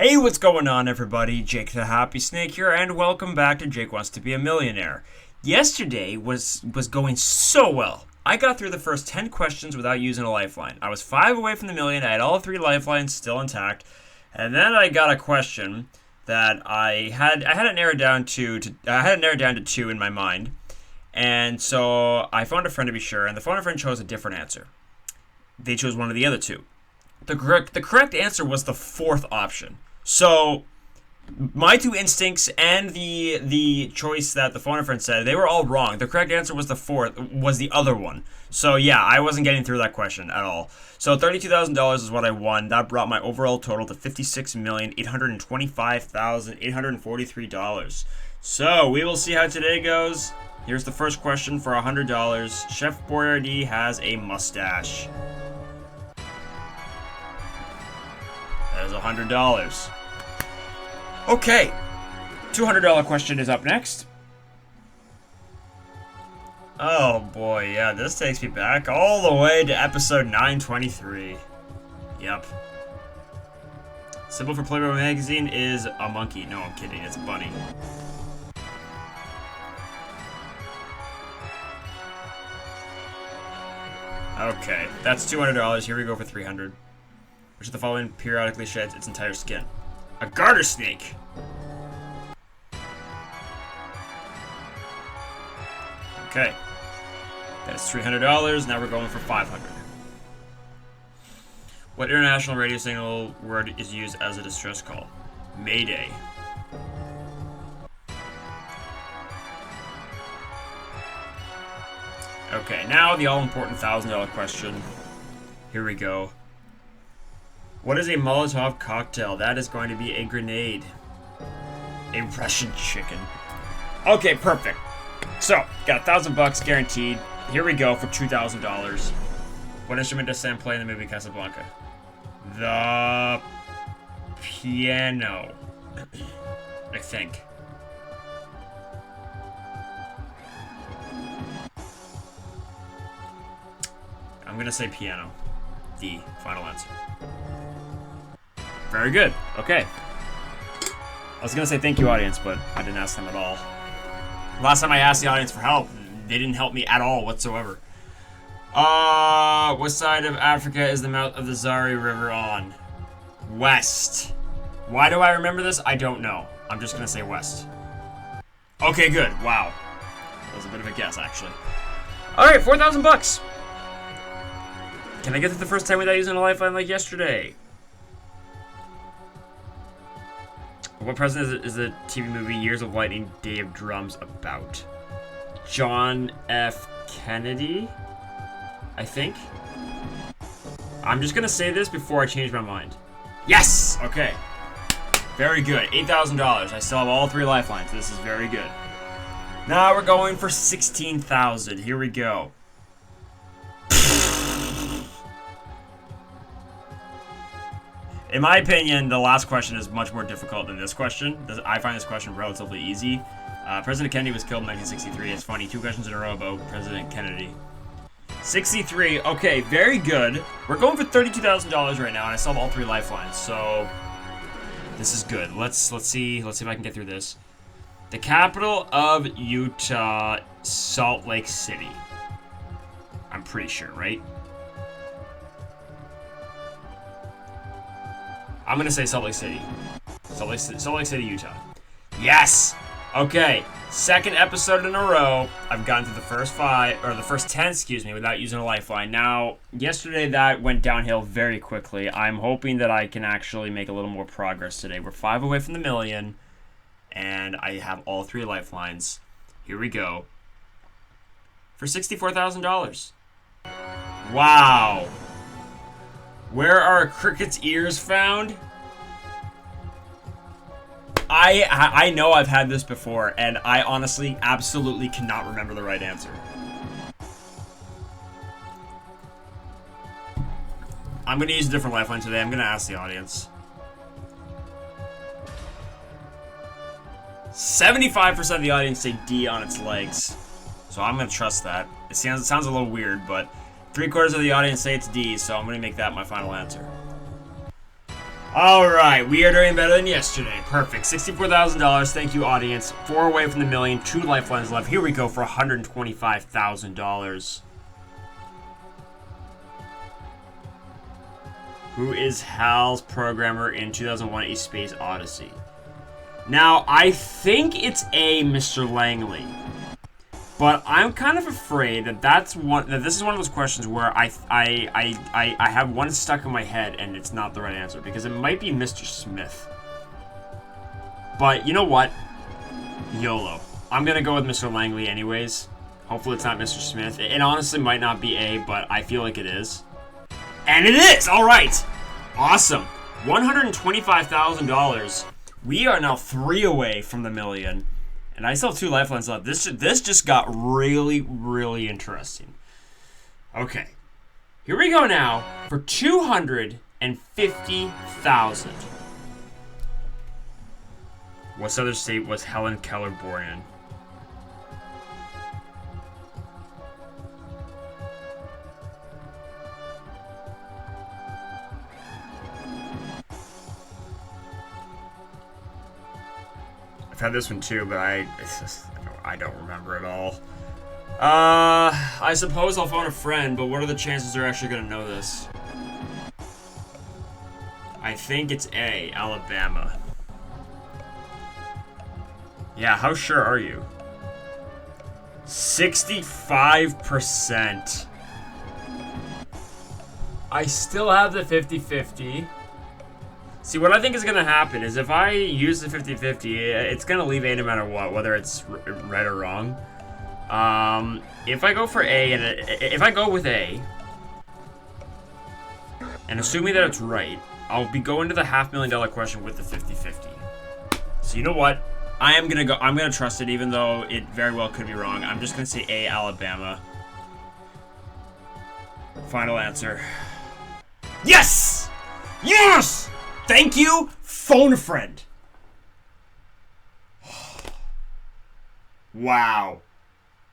Hey, what's going on, everybody? Jake the Happy Snake here, and welcome back to Jake Wants to Be a Millionaire. Yesterday was going so well. I got through the first 10 questions without using a lifeline. I was 5 away from the million. I had all 3 lifelines still intact, and then I got a question that I had it narrowed down to 2 in my mind, and so I phoned a friend to be sure, and the phone a friend chose a different answer. They chose one of the other 2. The correct answer was the 4th option. So my 2 instincts and the choice that the phone a friend said, they were all wrong. The correct answer was the other one. So yeah, I wasn't getting through that question at all. So $32,000 is what I won. That brought my overall total to $56,825,843. So we will see how today goes. Here's the first question for $100. Chef Boyardee has a mustache. That is $100. Okay, $200 question is up next. Oh boy, yeah, this takes me back all the way to episode 923. Yep. Symbol for Playboy magazine is a monkey. No, I'm kidding, it's a bunny. Okay, that's $200. Here we go for $300. Which of the following periodically sheds its entire skin? A garter snake. Okay. That's $300. Now we're going for $500. What international radio signal word is used as a distress call? Mayday. Okay, now the all-important $1,000 question. Here we go. What is a Molotov cocktail? That is going to be a grenade. A Russian chicken. Okay, perfect. So, got $1,000 guaranteed. Here we go for $2,000. What instrument does Sam play in the movie Casablanca? The piano. I think. I'm gonna say piano. The final answer. Very good. Okay. I was gonna say thank you, audience, but I didn't ask them at all. Last time I asked the audience for help, they didn't help me at all whatsoever. What side of Africa is the mouth of the Zari River on? West. Why do I remember this? I don't know. I'm just gonna say west. Okay, good. Wow. That was a bit of a guess, actually. Alright, $4,000. Can I get to the first time without using a lifeline like yesterday? What president is the TV movie Years of Lightning, Day of Drums about? John F. Kennedy? I think? I'm just gonna say this before I change my mind. Yes! Okay. Very good. $8,000. I still have all 3 lifelines. This is very good. Now we're going for $16,000. Here we go. In my opinion, the last question is much more difficult than this question. I find this question relatively easy. President Kennedy was killed in 1963. It's funny, 2 questions in a row about President Kennedy. 63. Okay, very good. We're going for $32,000 right now, and I still have all 3 lifelines, so this is good. Let's see if I can get through this. The capital of Utah, Salt Lake City. I'm pretty sure, right? I'm gonna say Salt Lake City. Salt Lake City, Utah. Yes! Okay, 2nd episode in a row. I've gotten through the first 10, excuse me, without using a lifeline. Now, yesterday that went downhill very quickly. I'm hoping that I can actually make a little more progress today. We're 5 away from the million, and I have all 3 lifelines. Here we go. For $64,000. Wow. Where are a cricket's ears found? I know I've had this before, and I honestly absolutely cannot remember the right answer. I'm going to use a different lifeline today. I'm going to ask the audience. 75% of the audience say D on its legs. So I'm going to trust that. It sounds a little weird, but 3/4 of the audience say it's D, so I'm going to make that my final answer. All right, we are doing better than yesterday. Perfect. $64,000. Thank you, audience. 4 away from the million. 2 lifelines left. Here we go for $125,000. Who is Hal's programmer in 2001: A Space Odyssey? Now, I think it's A, Mr. Langley. But I'm kind of afraid that this is one of those questions where I have one stuck in my head and it's not the right answer because it might be Mr. Smith. But you know what? YOLO. I'm gonna go with Mr. Langley anyways. Hopefully it's not Mr. Smith. It honestly might not be A, but I feel like it is. And it is! Alright! Awesome. $125,000. We are now 3 away from the million. And I still have 2 lifelines left. This just got really, really interesting. Okay. Here we go now for $250,000. What other state was Helen Keller born in? I've had this one too, but I don't remember at all. I suppose I'll phone a friend, but what are the chances they're actually gonna know this? I think it's A, Alabama. Yeah, how sure are you? 65%. I still have the 50-50. See, what I think is going to happen is if I use the 50-50, it's going to leave A no matter what, whether it's right or wrong. If I go for A, and if I go with A, and assuming that it's right, I'll be going to the $500,000 question with the 50-50. So you know what? I'm going to trust it, even though it very well could be wrong. I'm just going to say A, Alabama. Final answer. Yes! Yes! Thank you, phone a friend. Wow.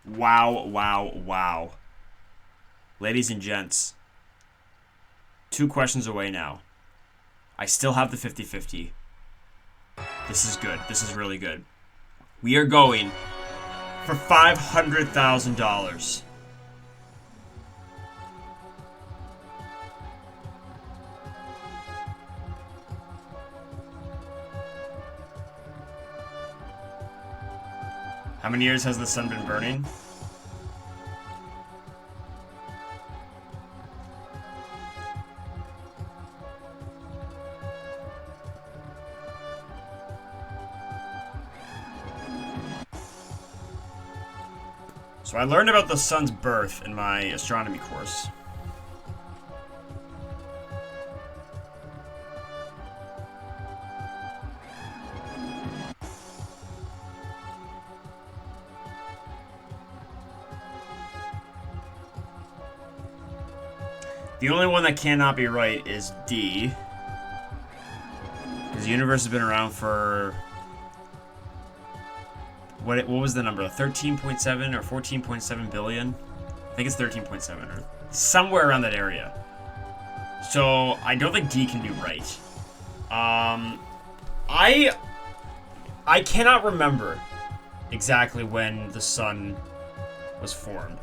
Wow, wow, wow. Ladies and gents, 2 questions away now. I still have the 50-50. This is good. This is really good. We are going for $500,000. How many years has the sun been burning? So I learned about the sun's birth in my astronomy course. The only one that cannot be right is D. Because the universe has been around for... What was the number? 13.7 or 14.7 billion? I think it's 13.7 or somewhere around that area. So I don't think D can be right. I cannot remember exactly when the sun was formed.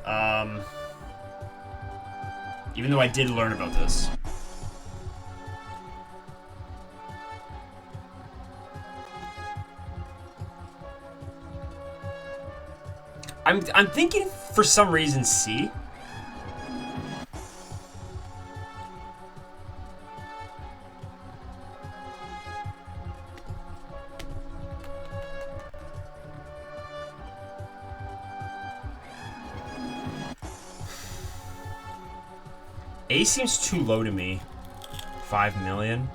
Even though I did learn about this. I'm thinking for some reason C. A seems too low to me. 5 million.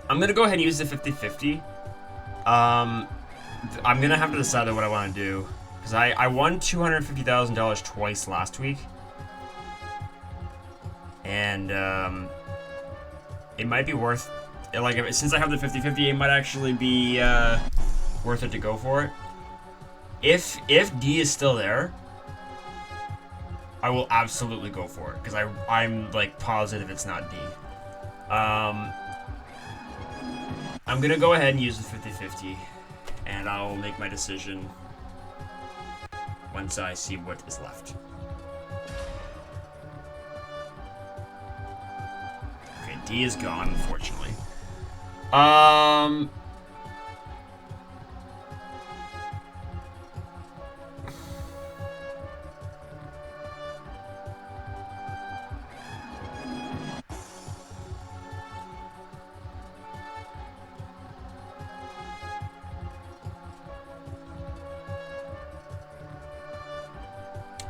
I'm gonna go ahead and use the 50-50. I'm gonna have to decide what I want to do, because I won $250,000 twice last week, and it might be worth, like, since I have the 50-50, it might actually be worth it to go for it. If D is still there, I will absolutely go for it, because I'm like positive it's not D. Um, I'm gonna go ahead and use the 50-50, and I'll make my decision once I see what is left. Okay, D is gone, unfortunately.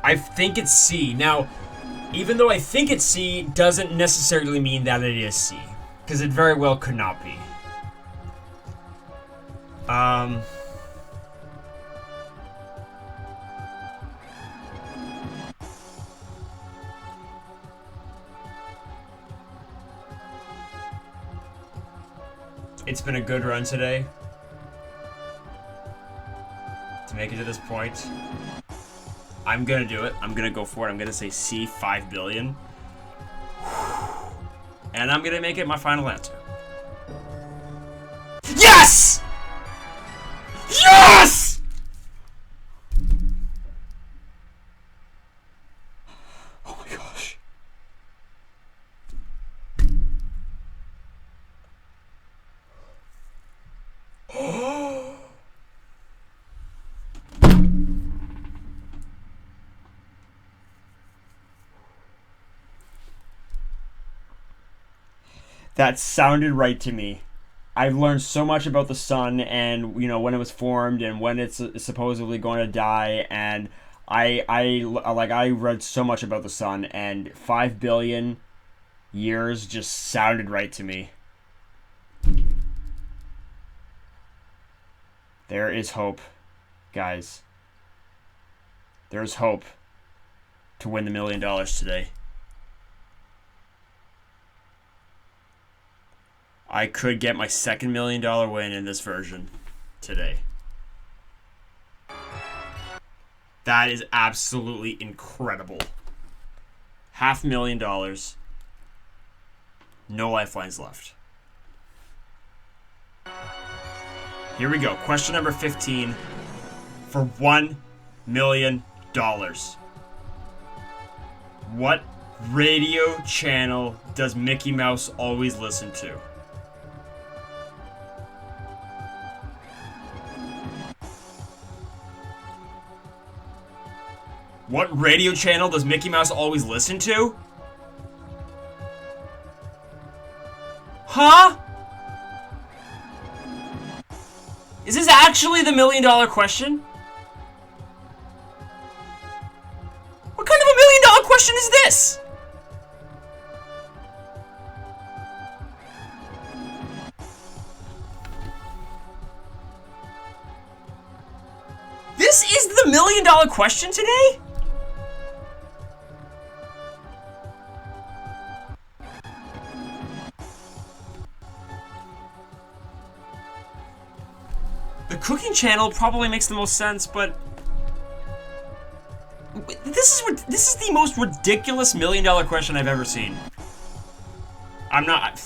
I think it's C. Now, even though I think it's C, doesn't necessarily mean that it is C. Because it very well could not be. It's been a good run today to make it to this point. I'm gonna do it. I'm gonna go for it. I'm gonna say C, 5 billion. And I'm gonna make it my final answer. Yes! Yes! Oh my gosh. That sounded right to me. I've learned so much about the sun and, you know, when it was formed and when it's supposedly going to die, and I read so much about the sun, and 5 billion years just sounded right to me. There is hope, guys. There's hope to win the $1 million today. I could get my second $1 million win in this version today. That is absolutely incredible. $500,000. No lifelines left. Here we go. Question number 15 for $1 million. What radio channel does Mickey Mouse always listen to? What radio channel does Mickey Mouse always listen to? Huh? Is this actually the $1 million question? What kind of $1 million question is this? This is the $1 million question today? The cooking channel probably makes the most sense, but this is the most ridiculous $1 million question I've ever seen. I'm not.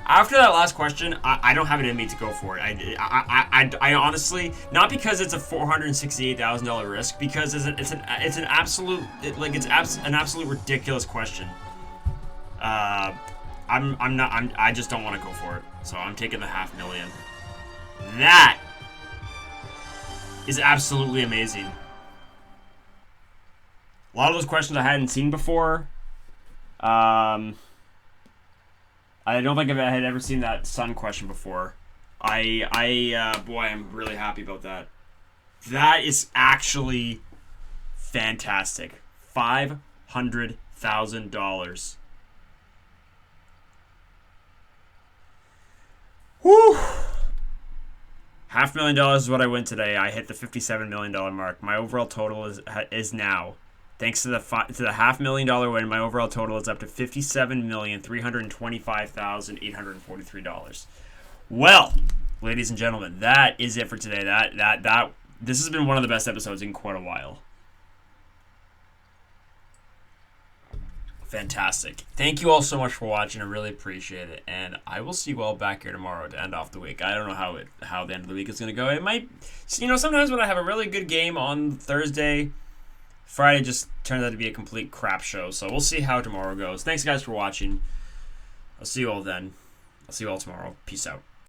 After that last question, I don't have it in me to go for it. I honestly, not because it's a $468,000 risk, because it's an absolute ridiculous question. I just don't want to go for it, so I'm taking the $500,000. That is absolutely amazing. A lot of those questions I hadn't seen before. I don't think I had ever seen that sun question before. Boy, I'm really happy about that. That is actually fantastic. $500,000. Woo! $500,000 is what I win today. I hit the $57 million mark. My overall total is now, thanks to the $500,000 win, my overall total is up to $57,325,843. Well, ladies and gentlemen, that is it for today. This has been one of the best episodes in quite a while. Fantastic. Thank you all so much for watching. I really appreciate it. And I will see you all back here tomorrow to end off the week. I don't know how the end of the week is going to go. It might, sometimes when I have a really good game on Thursday, Friday just turns out to be a complete crap show. So we'll see how tomorrow goes. Thanks, guys, for watching. I'll see you all then. I'll see you all tomorrow. Peace out.